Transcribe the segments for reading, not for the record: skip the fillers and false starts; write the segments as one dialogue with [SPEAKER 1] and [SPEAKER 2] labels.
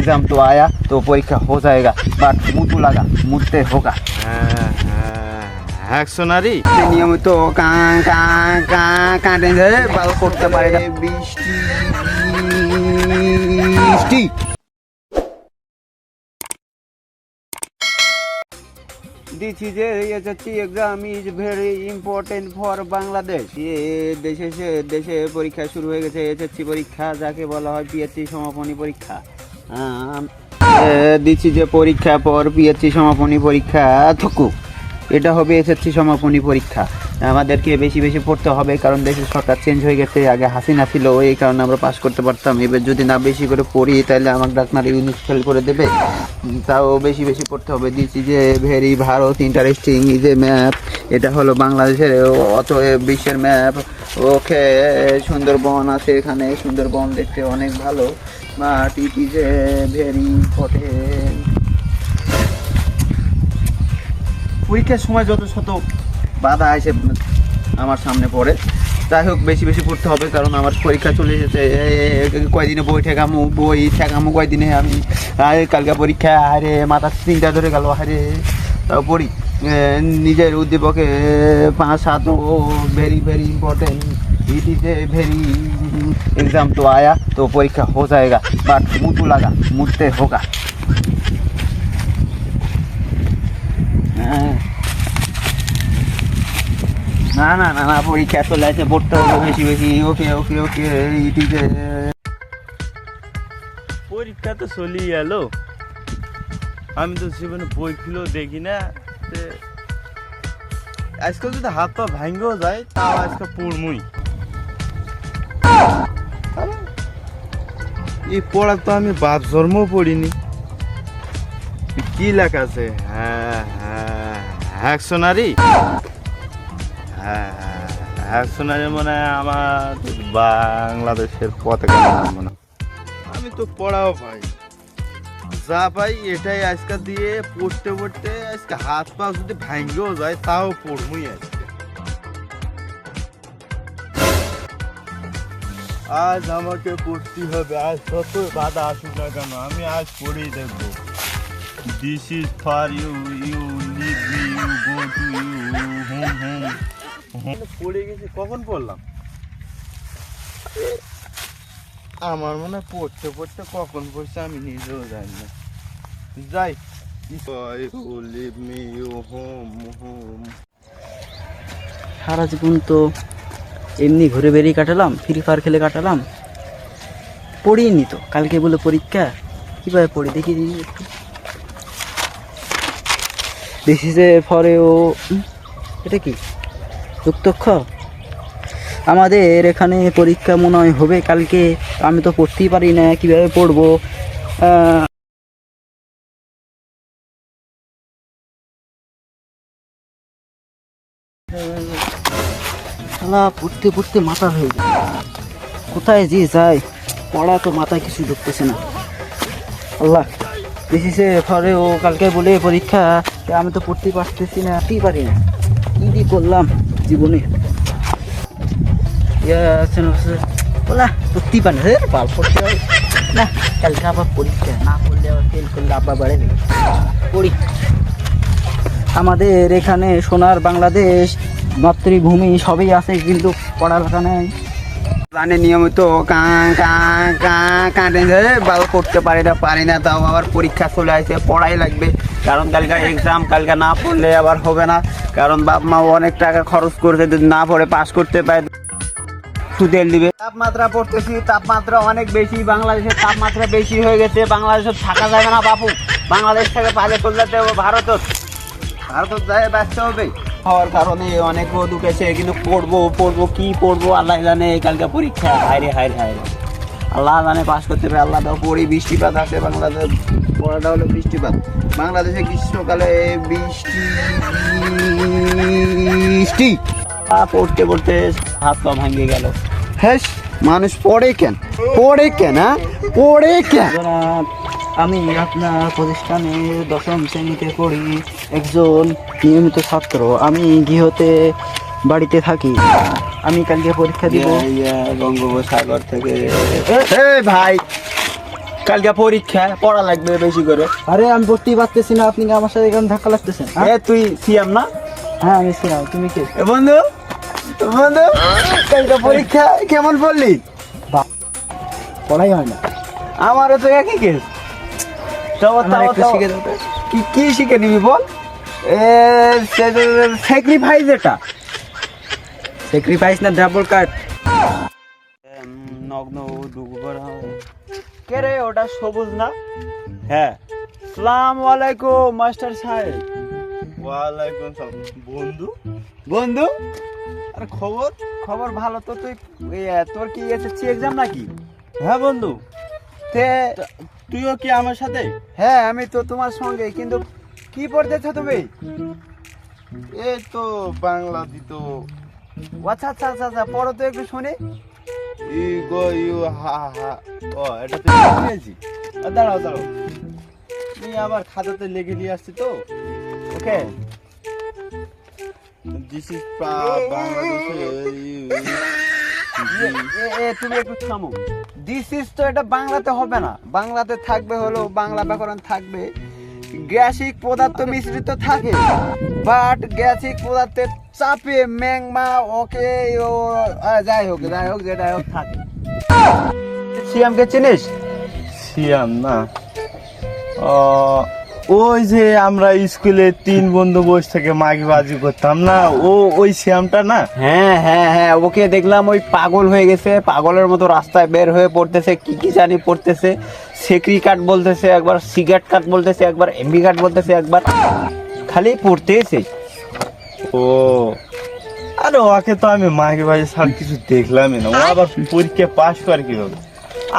[SPEAKER 1] Exam तो आया तो परीक्षा हो जाएगा बट मुँह तो लगा मुझसे होगा।
[SPEAKER 2] অ্যাকশনারি
[SPEAKER 1] নিয়মিত কাটেন ভালো করতে পারে না বৃষ্টি বৃষ্টি। This is a SSC exam is very important for Bangladesh. দেশে পরীক্ষা শুরু হয়ে গেছে এসএসসি পরীক্ষা যাকে বলা হয় পিএসসি সমাপনী পরীক্ষা। দিচ্ছি যে পরীক্ষা পর পিএসসি সমাপনী পরীক্ষা থকু এটা হবে এসএসসি সমাপনী পরীক্ষা। আমাদেরকে বেশি বেশি পড়তে হবে কারণ দেশের সরকার চেঞ্জ হয়ে গেছে, আগে হাসিনা ছিল এই কারণে আমরা পাস করতে পারতাম। এবার যদি না বেশি করে পড়ি তাহলে আমার ডাক্তার ইউনিট ফেল করে দেবে, তাও বেশি বেশি পড়তে হবে। দিচ্ছি যে very Bharat interesting is a map, এটা হলো বাংলাদেশের অত বিশ্বের ম্যাপ। ওকে সুন্দরবন আছে এখানে, সুন্দরবন দেখতে অনেক ভালো but it is a very important. পরীক্ষার সময় যত শত বাধা এসে আমার সামনে পড়ে, যাই হোক বেশি বেশি পড়তে হবে কারণ আমার পরীক্ষা চলে এসেছে। কয়দিনে বই ঠেকামো কয়দিনে আমি কালকে পরীক্ষা হারে মাথা চিন্তা ধরে গেল হারে, তাও পড়ি নিজের উদ্দীপকে 5-7 very very important it is a very exam तो आया तो परीक्षा हो जाएगा बट मुँह तो लगा मुझसे होगा। না না না না পরীক্ষা চলে আছে পড়তে হবে বেশি বেশি। ওকে ওকে ওকে ইট ইজ এ
[SPEAKER 2] পরীক্ষা তো চলেই এলো, আমি তো জীবনে বই খুলেও দেখি না। আজকাল যদি হাত পা ভাঙ্গেও যায় তাও আজকে পড়মুই। এই পড়া তো আমি বাপ জন্মও পড়িনি। কি লেখা আছে? অ্যাকশনারি অ্যাকশনারি মানে আমার বাংলাদেশের পতাকা মনে। আমি তো পড়াও পাই, যা পাই এটাই আজকে দিয়ে পড়তে পড়তে আজকে হাত পা যদি ভাঙ্গেও যায় তাও পড়মুই আজকে। আজ আমাকে পড়তে হবে, আজ যত বাধা আসুক না কেন আমি আজ পড়েই দেখবো। This is for you, you leave me, you go to you home. পড়ে গেছি, কখন পড়লাম? আমার মনে হয় পড়তে পড়তে কখন পড়ছে আমি নিজেও জানি না। যাই, leave me you home home.
[SPEAKER 3] সারা জীবন তো এমনি ঘুরে বেরিয়ে কাটালাম, ফ্রি ফায়ার খেলে কাটালাম, পড়িনি তো। কালকে বলে পরীক্ষা, কীভাবে পড়ি দেখি একটু। This is a for you, এটা কি যুক্তক্ষ? আমাদের এখানে পরীক্ষা মনে হয় হবে কালকে, আমি তো পড়তেই পারি না, কীভাবে পড়বো? পড়তে পড়তে মাথা হয়ে যায়, কোথায় যে যায় পড়া তো মাথায় কিছু ঢুকতেছে না। আল্লাহ, দেখিছে ফরে ও কালকে বলে পরীক্ষা, আমি তো পড়তেই পারতেছি না, পড়তেই পারি না, কী দিয়ে করলাম জীবনে। বলা পড়তেই পারে না, পাল পড়তে হয় না। কালকে আবার পরীক্ষা, না পড়লে আবার ফেল করলে আবার বাড়ে নেই। পড়ি। আমাদের এখানে সোনার বাংলাদেশ, মাতৃভূমি সবই আছে কিন্তু পড়ালেখা নেই।
[SPEAKER 1] জানে নিয়মিত কাটেন ভালো করতে পারি না তাও আবার পরীক্ষা চলে আসে, পড়াই লাগবে কারণ কালকে এক্সাম, কালকে না পড়লে আবার হবে না। কারণ বাপ মা অনেক টাকা খরচ করছে, যদি না পড়ে পাস করতে পারে তেল দিবে। তাপমাত্রা পড়তেছি, তাপমাত্রা অনেক বেশি, বাংলাদেশের তাপমাত্রা বেশি হয়ে গেছে, বাংলাদেশে থাকা যাবে না বাপু। বাংলাদেশ থেকে পালে চলে যেতে হবে ভারতত যায় ব্যস্ত হবে। হওয়ার কারণে অনেক রোদ উঠেছে কিন্তু পড়বো কি পড়বো আল্লাহ জানে। কালকে পরীক্ষা, হায়রে আল্লাহ জানে পাস করতে হবে। আল্লাহ দাও পড়ি। বৃষ্টিপাত আছে বাংলাদেশ, পড়াটা হলো বৃষ্টিপাত। বাংলাদেশে গ্রীষ্মকালে বৃষ্টি পড়তে পড়তে হাত পা ভাঙে গেল। হ্যাঁ, মানুষ পড়ে কেন হ্যাঁ পড়ে কেন?
[SPEAKER 3] আমি আপনার প্রতিষ্ঠানে 10ম শ্রেণীতে পড়ি, একজন নিয়মিত ছাত্র। আমি গৃহতে বাড়িতে থাকি। আমি কালকে পরীক্ষা দিব।
[SPEAKER 1] বঙ্গোপসাগর থেকে ভাই কালকে পরীক্ষা, পড়া লাগবে বেশি করে।
[SPEAKER 3] আরে আমি পড়তেই পারতেছি না, আপনি কি আমার সাথে এখানে ধাক্কা লাগতেছেন?
[SPEAKER 1] এ তুই সিয়াম না?
[SPEAKER 3] হ্যাঁ আমি ছিলাম, তুমি কে?
[SPEAKER 1] এ বন্ধু, বন্ধু কালকে পরীক্ষা কেমন পড়লি?
[SPEAKER 3] পড়াই হয় না।
[SPEAKER 1] আমারও তো একই কেস।
[SPEAKER 3] আমার একটু শিখে দাও তো।
[SPEAKER 1] কি শিখে নিবি বল? স্যাক্রিফাইস, এটা
[SPEAKER 3] স্যাক্রিফাইস না ডাবল কাট?
[SPEAKER 1] নগ্ন দুবার কে রে? ওটা সবুজ না? হ্যাঁ। আসসালামু আলাইকুম মাস্টার সাহেব।
[SPEAKER 2] ওয়ালাইকুম সালাম। বন্ধু,
[SPEAKER 1] বন্ধু,
[SPEAKER 2] আর খবর?
[SPEAKER 1] খবর ভালো তো। তুই তোর কি এসএসসি এক্সাম নাকি?
[SPEAKER 2] হ্যাঁ বন্ধু,
[SPEAKER 1] তে
[SPEAKER 2] তুইও কি আমার সাথে?
[SPEAKER 1] হ্যাঁ আমি তো তোমার সঙ্গে, কিন্তু কি পড়তেছো তুমি?
[SPEAKER 2] এই তো বাংলা দিত।
[SPEAKER 1] আচ্ছা আচ্ছা আচ্ছা আচ্ছা, পড়ো তো একটু শুনি।
[SPEAKER 2] ই গো ইউ হা হা। ও এটা তো ইংরেজি। দাঁড়াও দাঁড়াও, আমি আবার খাতাতে লেগে নিয়ে আসছি তো।
[SPEAKER 1] ওকে,
[SPEAKER 2] দিস ইজ বাংলাদেশে।
[SPEAKER 1] তুমি একটু থামো। দিস ইজ তো এটা বাংলাতে হবে না, বাংলাতে থাকবে হলো বাংলা ব্যাকরণ থাকবে, গ্যাসিক পদার্থ মিশ্রিত থাকে, বাট গ্যাসিক পদার্থের চাপে ম্যাংমা ওকে যাই হোক যেটা হোক থাকে। সিয়ামকে চিনিস?
[SPEAKER 2] সিয়াম না? ওই যে আমরা স্কুলে 3 বন্ধু বসে থেকে মাগিবাজি করতাম না, ওই সিয়ামটা না?
[SPEAKER 1] হ্যাঁ হ্যাঁ হ্যাঁ, ওকে দেখলাম ওই পাগল হয়ে গেছে, পাগলের মতো রাস্তায় বের হয়ে পড়তেছে, কি জানি পড়তেছে, সেক্রি কাট বলতেছে, একবার সিগারেট কাট বলতেছে, একবার এমবি কাট বলতেছে, একবার খালি পড়তেছে।
[SPEAKER 2] ও আরে ওকে তো আমি মাগিবাজি ছাড়া কিছু দেখলামই না। ও আবার পরীক্ষা পাশ করে কিভাবে?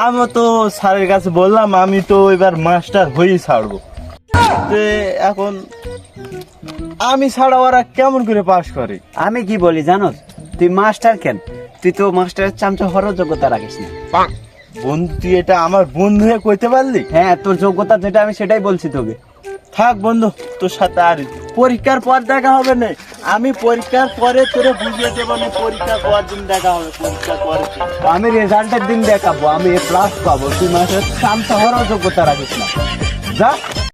[SPEAKER 2] আমি তো স্যারের কাছে বললাম আমি তো এবার মাস্টার হয়েই ছাড়বো। তে এখন আমি ছাড়া ওরা কেমন করে পাশ করে?
[SPEAKER 1] আমি কি বলি জানোস, তুই মাস্টার কেন, তুই তো মাস্টারের চামচা হওয়ার যোগ্যতা রাখিস না।
[SPEAKER 2] বন্ধু, তুই এটা আমার বন্ধু হয়ে কইতে পারলি?
[SPEAKER 1] হ্যাঁ, তোর যোগ্যতা যেটা আমি সেটাই বলছি তোকে।
[SPEAKER 2] থাক বন্ধু, তোর সাথে আর পরীক্ষার পর দেখা হবে না। আমি পরীক্ষার পরে তোরে বুঝিয়ে দেবো না, পরীক্ষার পর দিন দেখা হবে। পরীক্ষার পরে
[SPEAKER 1] আমি রেজাল্টের দিন দেখাবো, আমি এ প্লাস পাবো, তুই মাস্টারের চামচা হওয়ার যোগ্যতা রাখিস না। যা।